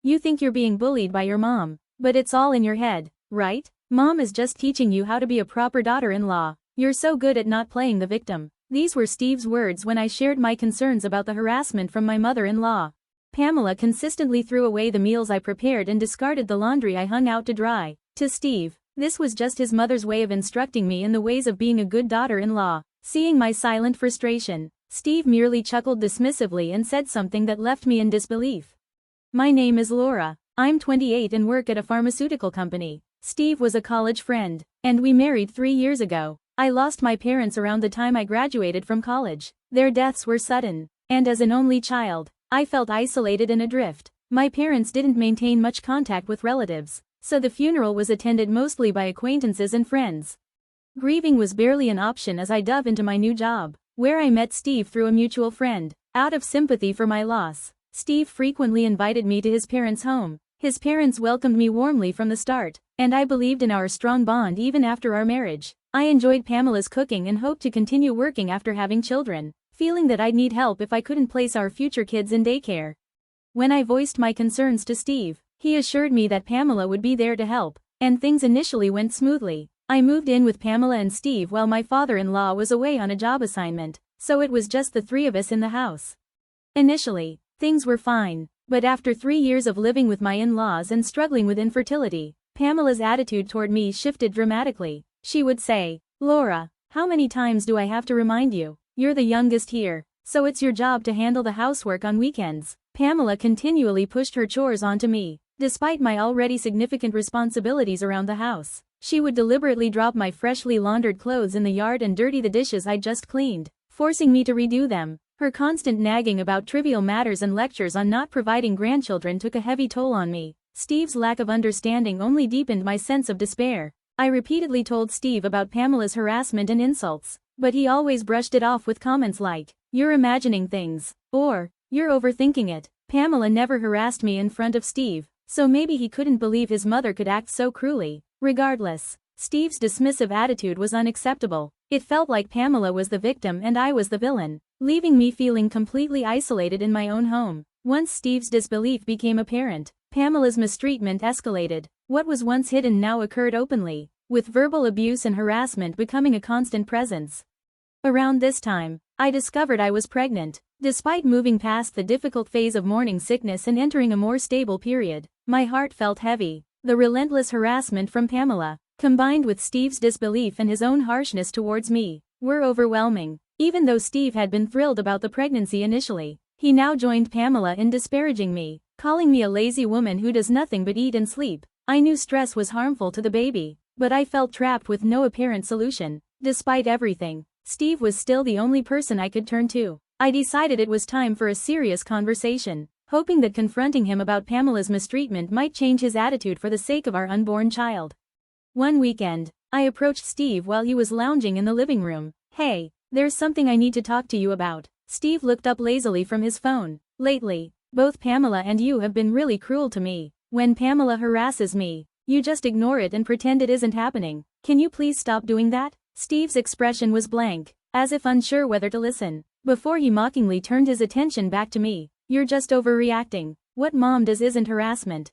You think you're being bullied by your mom, but it's all in your head, right? Mom is just teaching you how to be a proper daughter-in-law. You're so good at not playing the victim. These were Steve's words when I shared my concerns about the harassment from my mother-in-law. Pamela consistently threw away the meals I prepared and discarded the laundry I hung out to dry. To Steve, this was just his mother's way of instructing me in the ways of being a good daughter-in-law. Seeing my silent frustration, Steve merely chuckled dismissively and said something that left me in disbelief. My name is Laura. I'm 28 and work at a pharmaceutical company. Steve was a college friend, and we married 3 years ago. I lost my parents around the time I graduated from college. Their deaths were sudden, and as an only child, I felt isolated and adrift. My parents didn't maintain much contact with relatives, so the funeral was attended mostly by acquaintances and friends. Grieving was barely an option as I dove into my new job, where I met Steve through a mutual friend. Out of sympathy for my loss, Steve frequently invited me to his parents' home. His parents welcomed me warmly from the start, and I believed in our strong bond even after our marriage. I enjoyed Pamela's cooking and hoped to continue working after having children, feeling that I'd need help if I couldn't place our future kids in daycare. When I voiced my concerns to Steve, he assured me that Pamela would be there to help, and things initially went smoothly. I moved in with Pamela and Steve while my father-in-law was away on a job assignment, so it was just the three of us in the house. Initially, things were fine, but after 3 years of living with my in-laws and struggling with infertility, Pamela's attitude toward me shifted dramatically. She would say, "Laura, how many times do I have to remind you? You're the youngest here, so it's your job to handle the housework on weekends." Pamela continually pushed her chores onto me, despite my already significant responsibilities around the house. She would deliberately drop my freshly laundered clothes in the yard and dirty the dishes I'd just cleaned, forcing me to redo them. Her constant nagging about trivial matters and lectures on not providing grandchildren took a heavy toll on me. Steve's lack of understanding only deepened my sense of despair. I repeatedly told Steve about Pamela's harassment and insults, but he always brushed it off with comments like, "You're imagining things," or, "You're overthinking it." Pamela never harassed me in front of Steve, so maybe he couldn't believe his mother could act so cruelly. Regardless, Steve's dismissive attitude was unacceptable. It felt like Pamela was the victim and I was the villain, leaving me feeling completely isolated in my own home. Once Steve's disbelief became apparent, Pamela's mistreatment escalated. What was once hidden now occurred openly, with verbal abuse and harassment becoming a constant presence. Around this time, I discovered I was pregnant. Despite moving past the difficult phase of morning sickness and entering a more stable period, my heart felt heavy. The relentless harassment from Pamela, combined with Steve's disbelief and his own harshness towards me, were overwhelming. Even though Steve had been thrilled about the pregnancy initially, he now joined Pamela in disparaging me, calling me a lazy woman who does nothing but eat and sleep. I knew stress was harmful to the baby, but I felt trapped with no apparent solution. Despite everything, Steve was still the only person I could turn to. I decided it was time for a serious conversation, hoping that confronting him about Pamela's mistreatment might change his attitude for the sake of our unborn child. One weekend, I approached Steve while he was lounging in the living room. "Hey, there's something I need to talk to you about." Steve looked up lazily from his phone. "Lately, both Pamela and you have been really cruel to me. When Pamela harasses me, you just ignore it and pretend it isn't happening. Can you please stop doing that?" Steve's expression was blank, as if unsure whether to listen, before he mockingly turned his attention back to me. "You're just overreacting. What mom does isn't harassment.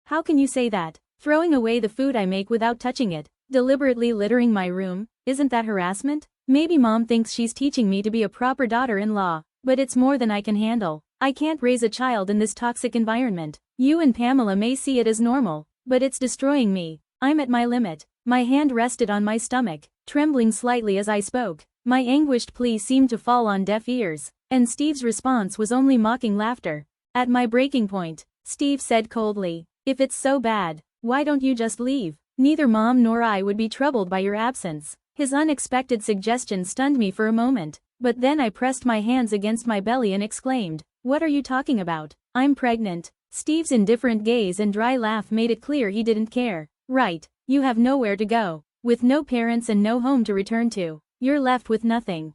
How can you say that? Throwing away the food I make without touching it, deliberately littering my room, isn't that harassment? Maybe mom thinks she's teaching me to be a proper daughter-in-law, but it's more than I can handle. I can't raise a child in this toxic environment. You and Pamela may see it as normal, but it's destroying me. I'm at my limit." My hand rested on my stomach, trembling slightly as I spoke. My anguished plea seemed to fall on deaf ears, and Steve's response was only mocking laughter. At my breaking point, Steve said coldly, "If it's so bad, why don't you just leave? Neither mom nor I would be troubled by your absence." His unexpected suggestion stunned me for a moment, but then I pressed my hands against my belly and exclaimed, "What are you talking about? I'm pregnant." Steve's indifferent gaze and dry laugh made it clear he didn't care. "Right, you have nowhere to go. With no parents and no home to return to, you're left with nothing."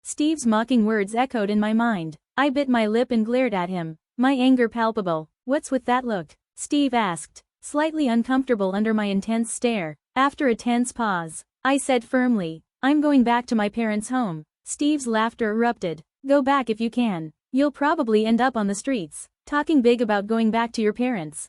Steve's mocking words echoed in my mind. I bit my lip and glared at him, my anger palpable. "What's with that look?" Steve asked, slightly uncomfortable under my intense stare. After a tense pause, I said firmly, "I'm going back to my parents' home." Steve's laughter erupted. "Go back if you can. You'll probably end up on the streets, talking big about going back to your parents."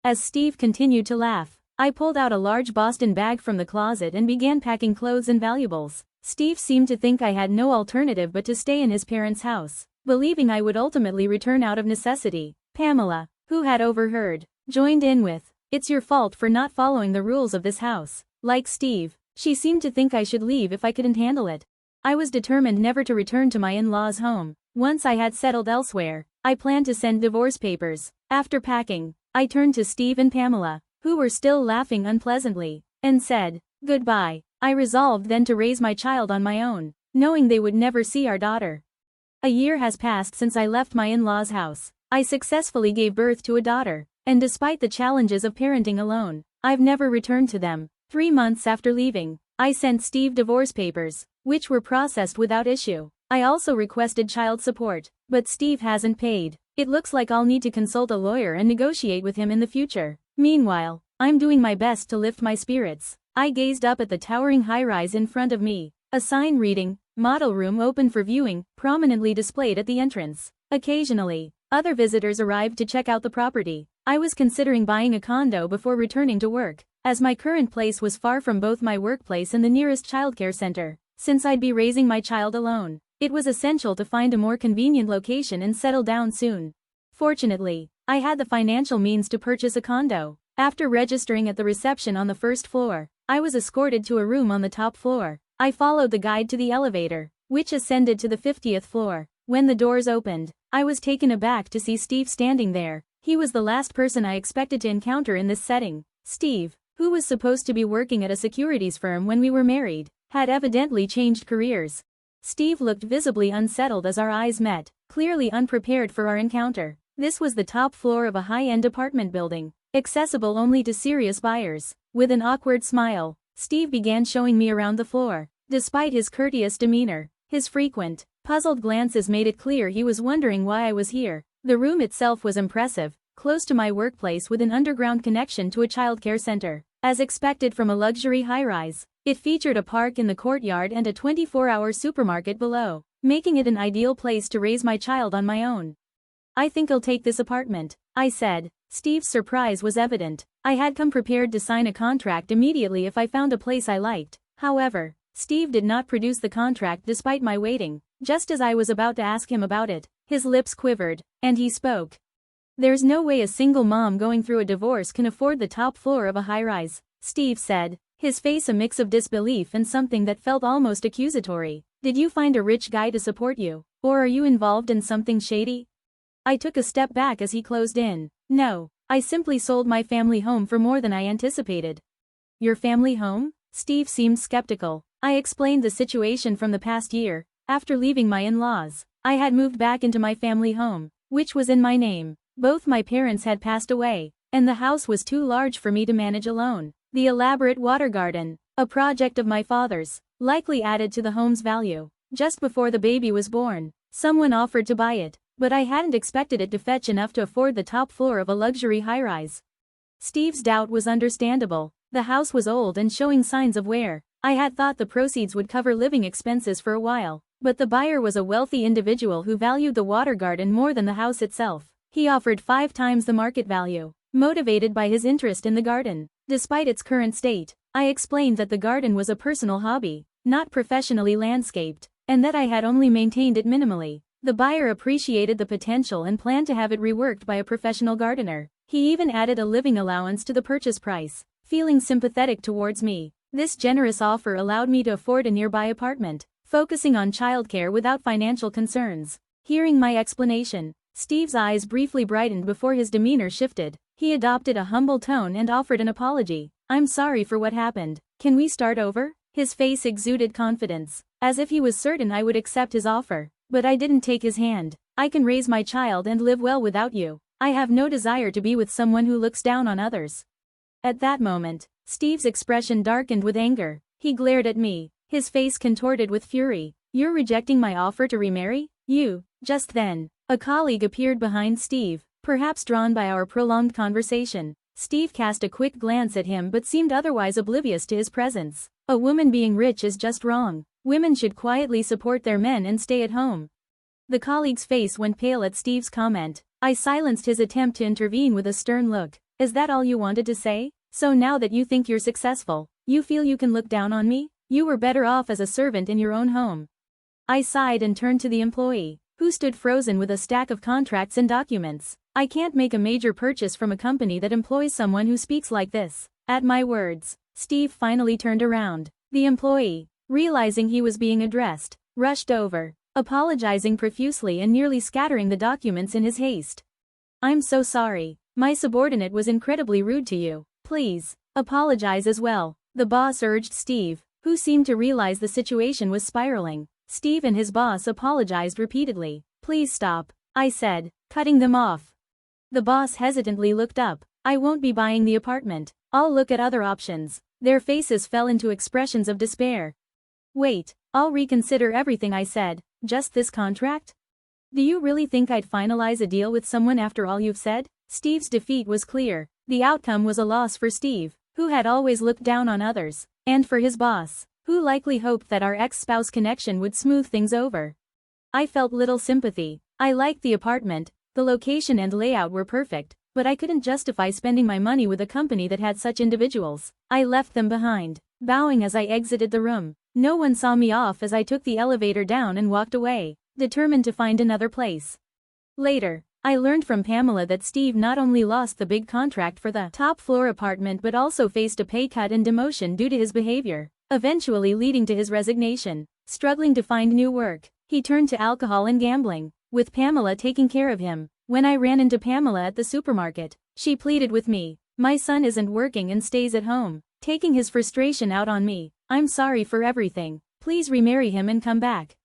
As Steve continued to laugh, I pulled out a large Boston bag from the closet and began packing clothes and valuables. Steve seemed to think I had no alternative but to stay in his parents' house, believing I would ultimately return out of necessity. Pamela, who had overheard, joined in with, "It's your fault for not following the rules of this house." Like Steve, she seemed to think I should leave if I couldn't handle it. I was determined never to return to my in-laws' home. Once I had settled elsewhere, I planned to send divorce papers. After packing, I turned to Steve and Pamela, who were still laughing unpleasantly, and said, "Goodbye." I resolved then to raise my child on my own, knowing they would never see our daughter. A year has passed since I left my in-laws' house. I successfully gave birth to a daughter, and despite the challenges of parenting alone, I've never returned to them. 3 months after leaving, I sent Steve divorce papers, which were processed without issue. I also requested child support, but Steve hasn't paid. It looks like I'll need to consult a lawyer and negotiate with him in the future. Meanwhile, I'm doing my best to lift my spirits. I gazed up at the towering high-rise in front of me. A sign reading, "Model room open for viewing," prominently displayed at the entrance. Occasionally, other visitors arrived to check out the property. I was considering buying a condo before returning to work, as my current place was far from both my workplace and the nearest childcare center. Since I'd be raising my child alone, it was essential to find a more convenient location and settle down soon. Fortunately, I had the financial means to purchase a condo. After registering at the reception on the first floor, I was escorted to a room on the top floor. I followed the guide to the elevator, which ascended to the 50th floor. When the doors opened, I was taken aback to see Steve standing there. He was the last person I expected to encounter in this setting. Steve, who was supposed to be working at a securities firm when we were married, had evidently changed careers. Steve looked visibly unsettled as our eyes met, clearly unprepared for our encounter. This was the top floor of a high-end apartment building, accessible only to serious buyers. With an awkward smile, Steve began showing me around the floor. Despite his courteous demeanor, his frequent, puzzled glances made it clear he was wondering why I was here. The room itself was impressive, close to my workplace with an underground connection to a childcare center. As expected from a luxury high-rise, it featured a park in the courtyard and a 24-hour supermarket below, making it an ideal place to raise my child on my own. "I think I'll take this apartment," I said. Steve's surprise was evident. I had come prepared to sign a contract immediately if I found a place I liked. However, Steve did not produce the contract despite my waiting. Just as I was about to ask him about it, his lips quivered, and he spoke. "There's no way a single mom going through a divorce can afford the top floor of a high-rise," Steve said, his face a mix of disbelief and something that felt almost accusatory. "Did you find a rich guy to support you, or are you involved in something shady?" I took a step back as he closed in. "No, I simply sold my family home for more than I anticipated." "Your family home?" Steve seemed skeptical. I explained the situation from the past year. After leaving my in-laws, I had moved back into my family home, which was in my name. Both my parents had passed away, and the house was too large for me to manage alone. The elaborate water garden, a project of my father's, likely added to the home's value. Just before the baby was born, someone offered to buy it, but I hadn't expected it to fetch enough to afford the top floor of a luxury high-rise. Steve's doubt was understandable. The house was old and showing signs of wear. I had thought the proceeds would cover living expenses for a while, but the buyer was a wealthy individual who valued the water garden more than the house itself. He offered 5 times the market value, motivated by his interest in the garden. Despite its current state, I explained that the garden was a personal hobby, not professionally landscaped, and that I had only maintained it minimally. The buyer appreciated the potential and planned to have it reworked by a professional gardener. He even added a living allowance to the purchase price, feeling sympathetic towards me. This generous offer allowed me to afford a nearby apartment, focusing on childcare without financial concerns. Hearing my explanation, Steve's eyes briefly brightened before his demeanor shifted. He adopted a humble tone and offered an apology. "I'm sorry for what happened. Can we start over?" His face exuded confidence, as if he was certain I would accept his offer. But I didn't take his hand. "I can raise my child and live well without you. I have no desire to be with someone who looks down on others." At that moment, Steve's expression darkened with anger. He glared at me, his face contorted with fury. "You're rejecting my offer to remarry? You?" Just then, a colleague appeared behind Steve, perhaps drawn by our prolonged conversation. Steve cast a quick glance at him but seemed otherwise oblivious to his presence. "A woman being rich is just wrong. Women should quietly support their men and stay at home." The colleague's face went pale at Steve's comment. I silenced his attempt to intervene with a stern look. Is that all you wanted to say? So now that you think you're successful, you feel you can look down on me? You were better off as a servant in your own home. I sighed and turned to the employee, who stood frozen with a stack of contracts and documents. I can't make a major purchase from a company that employs someone who speaks like this. At my words, Steve finally turned around. The employee, realizing he was being addressed, rushed over, apologizing profusely and nearly scattering the documents in his haste. I'm so sorry. My subordinate was incredibly rude to you. Please, apologize as well, the boss urged Steve, who seemed to realize the situation was spiraling. Steve and his boss apologized repeatedly. Please stop, I said, cutting them off. The boss hesitantly looked up. I won't be buying the apartment. I'll look at other options. Their faces fell into expressions of despair. Wait, I'll reconsider everything I said. Just this contract? Do you really think I'd finalize a deal with someone after all you've said? Steve's defeat was clear. The outcome was a loss for Steve, who had always looked down on others, and for his boss, who likely hoped that our ex-spouse connection would smooth things over. I felt little sympathy. I liked the apartment, the location and layout were perfect, but I couldn't justify spending my money with a company that had such individuals. I left them behind, bowing as I exited the room. No one saw me off as I took the elevator down and walked away, determined to find another place. Later, I learned from Pamela that Steve not only lost the big contract for the top-floor apartment but also faced a pay cut and demotion due to his behavior, eventually leading to his resignation. Struggling to find new work, he turned to alcohol and gambling, with Pamela taking care of him. When I ran into Pamela at the supermarket, she pleaded with me. My son isn't working and stays at home, taking his frustration out on me. I'm sorry for everything. Please remarry him and come back.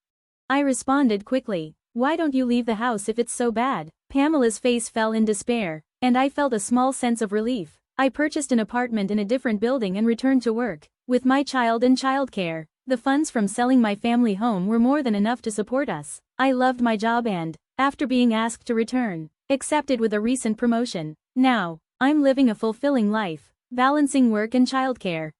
I responded quickly. Why don't you leave the house if it's so bad? Pamela's face fell in despair, and I felt a small sense of relief. I purchased an apartment in a different building and returned to work. With my child and childcare, the funds from selling my family home were more than enough to support us. I loved my job and, after being asked to return, accepted with a recent promotion. Now, I'm living a fulfilling life, balancing work and childcare.